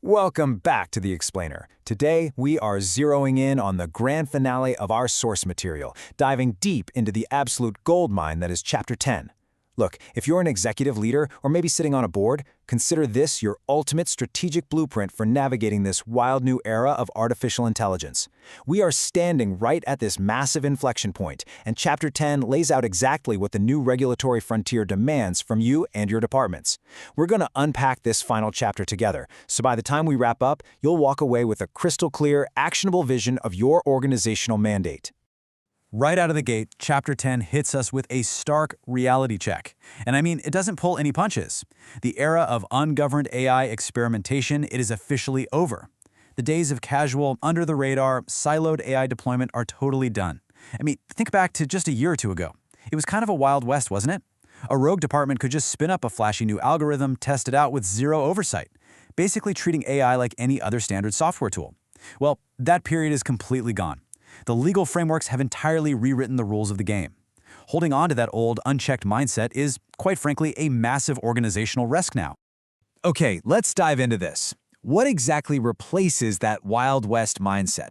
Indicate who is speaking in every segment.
Speaker 1: Welcome back to The Explainer. Today, we are zeroing in on the grand finale of our source material, diving deep into the absolute goldmine that is Chapter 10. Look, if you're an executive leader or maybe sitting on a board, consider this your ultimate strategic blueprint for navigating this wild new era of artificial intelligence. We are standing right at this massive inflection point, and Chapter 10 lays out exactly what the new regulatory frontier demands from you and your departments. We're going to unpack this final chapter together, so by the time we wrap up, you'll walk away with a crystal clear, actionable vision of your organizational mandate.
Speaker 2: Right out of the gate, Chapter 10 hits us with a stark reality check. And I mean, it doesn't pull any punches. The era of ungoverned AI experimentation, it is officially over. The days of casual, under-the-radar, siloed AI deployment are totally done. I mean, think back to just a year or two ago. It was kind of a Wild West, wasn't it? A rogue department could just spin up a flashy new algorithm, test it out with zero oversight, basically treating AI like any other standard software tool. Well, that period is completely gone. The legal frameworks have entirely rewritten the rules of the game. Holding on to that old, unchecked mindset is, quite frankly, a massive organizational risk now.
Speaker 1: Okay, let's dive into this. What exactly replaces that Wild West mindset?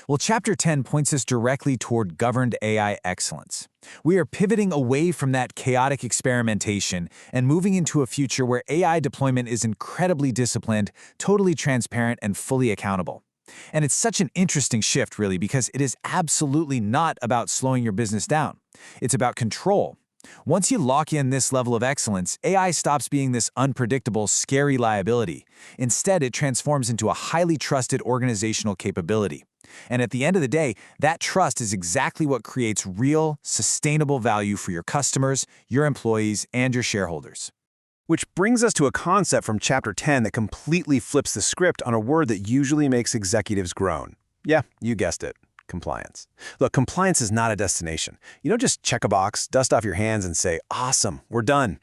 Speaker 1: Well, Chapter 10 points us directly toward governed AI excellence. We are pivoting away from that chaotic experimentation and moving into a future where AI deployment is incredibly disciplined, totally transparent, and fully accountable. And it's such an interesting shift, really, because it is absolutely not about slowing your business down. It's about control. Once you lock in this level of excellence, AI stops being this unpredictable, scary liability. Instead, it transforms into a highly trusted organizational capability. And at the end of the day, that trust is exactly what creates real, sustainable value for your customers, your employees, and your shareholders.
Speaker 3: Which brings us to a concept from Chapter 10 that completely flips the script on a word that usually makes executives groan. Yeah, you guessed it. Compliance. Look, compliance is not a destination. You don't just check a box, dust off your hands, and say, awesome, we're done.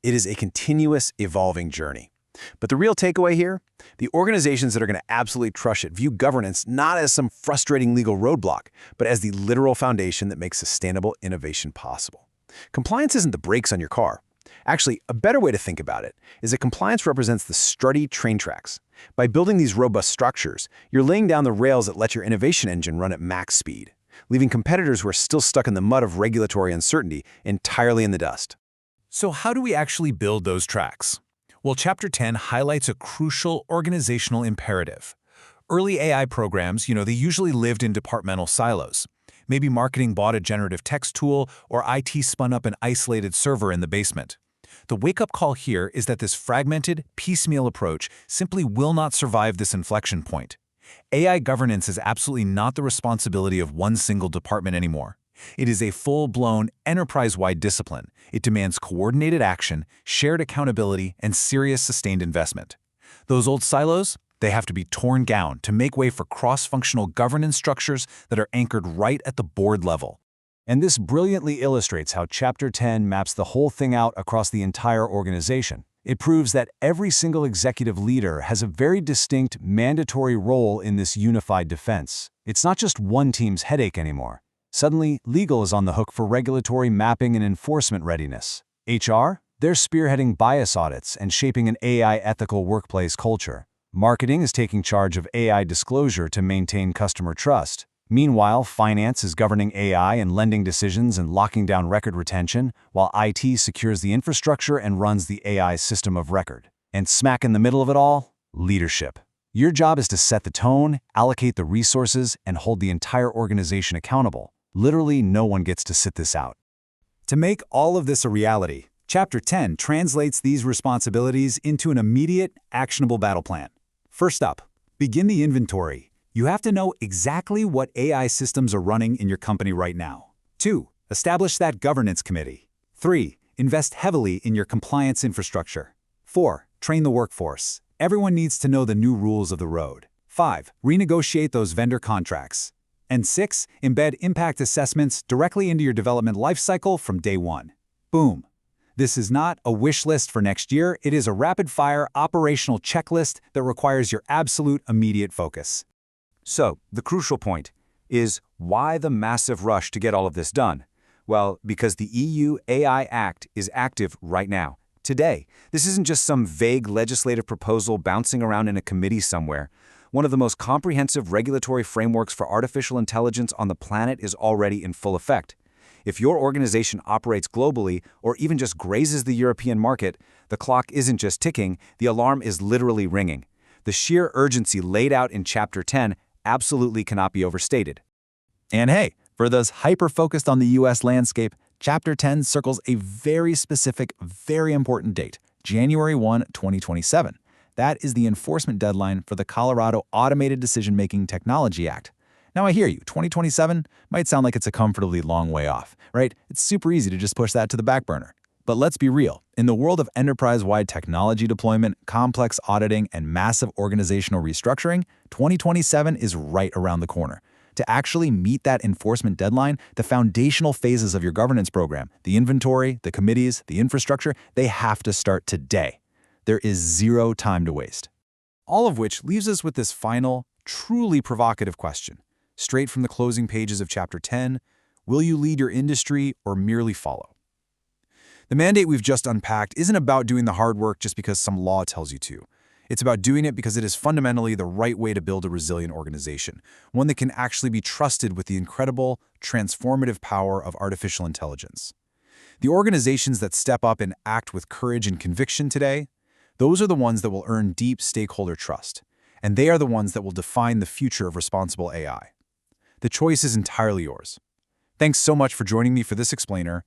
Speaker 3: It is a continuous, evolving journey. But the real takeaway here? The organizations that are going to absolutely crush it view governance not as some frustrating legal roadblock, but as the literal foundation that makes sustainable innovation possible. Compliance isn't the brakes on your car. Actually, a better way to think about it is that compliance represents the sturdy train tracks. By building these robust structures, you're laying down the rails that let your innovation engine run at max speed, leaving competitors who are still stuck in the mud of regulatory uncertainty entirely in the dust.
Speaker 2: So how do we actually build those tracks? Well, Chapter 10 highlights a crucial organizational imperative. Early AI programs, they usually lived in departmental silos. Maybe marketing bought a generative text tool or IT spun up an isolated server in the basement. The wake-up call here is that this fragmented, piecemeal approach simply will not survive this inflection point. AI governance is absolutely not the responsibility of one single department anymore. It is a full-blown, enterprise-wide discipline. It demands coordinated action, shared accountability, and serious sustained investment. Those old silos? They have to be torn down to make way for cross-functional governance structures that are anchored right at the board level.
Speaker 1: And this brilliantly illustrates how Chapter 10 maps the whole thing out across the entire organization. It proves that every single executive leader has a very distinct, mandatory role in this unified defense. It's not just one team's headache anymore. Suddenly, legal is on the hook for regulatory mapping and enforcement readiness. HR? They're spearheading bias audits and shaping an AI ethical workplace culture. Marketing is taking charge of AI disclosure to maintain customer trust. Meanwhile, finance is governing AI and lending decisions and locking down record retention, while IT secures the infrastructure and runs the AI system of record. And smack in the middle of it all, leadership. Your job is to set the tone, allocate the resources, and hold the entire organization accountable. Literally, no one gets to sit this out.
Speaker 2: To make all of this a reality, Chapter 10 translates these responsibilities into an immediate, actionable battle plan. First up, begin the inventory. You have to know exactly what AI systems are running in your company right now. 2. Establish that governance committee. 3. Invest heavily in your compliance infrastructure. 4. Train the workforce. Everyone needs to know the new rules of the road. 5. Renegotiate those vendor contracts. And 6. Embed impact assessments directly into your development lifecycle from day one. Boom. This is not a wish list for next year. It is a rapid-fire operational checklist that requires your absolute immediate focus.
Speaker 1: So, the crucial point is, why the massive rush to get all of this done? Well, because the EU AI Act is active right now, Today, this isn't just some vague legislative proposal bouncing around in a committee somewhere. One of the most comprehensive regulatory frameworks for artificial intelligence on the planet is already in full effect. If your organization operates globally or even just grazes the European market, the clock isn't just ticking, the alarm is literally ringing. The sheer urgency laid out in Chapter 10 absolutely cannot be overstated.
Speaker 2: And hey, for those hyper-focused on the U.S. landscape, Chapter 10 circles a very specific, very important date, January 1, 2027. That is the enforcement deadline for the Colorado Automated Decision-Making Technology Act. Now I hear you, 2027 might sound like it's a comfortably long way off, right? It's super easy to just push that to the back burner. But let's be real. In the world of enterprise-wide technology deployment, complex auditing, and massive organizational restructuring, 2027 is right around the corner. To actually meet that enforcement deadline, the foundational phases of your governance program, the inventory, the committees, the infrastructure, they have to start today. There is zero time to waste.
Speaker 1: All of which leaves us with this final, truly provocative question. Straight from the closing pages of Chapter 10, will you lead your industry or merely follow? The mandate we've just unpacked isn't about doing the hard work just because some law tells you to. It's about doing it because it is fundamentally the right way to build a resilient organization, one that can actually be trusted with the incredible, transformative power of artificial intelligence. The organizations that step up and act with courage and conviction today, those are the ones that will earn deep stakeholder trust, and they are the ones that will define the future of responsible AI. The choice is entirely yours. Thanks so much for joining me for this explainer,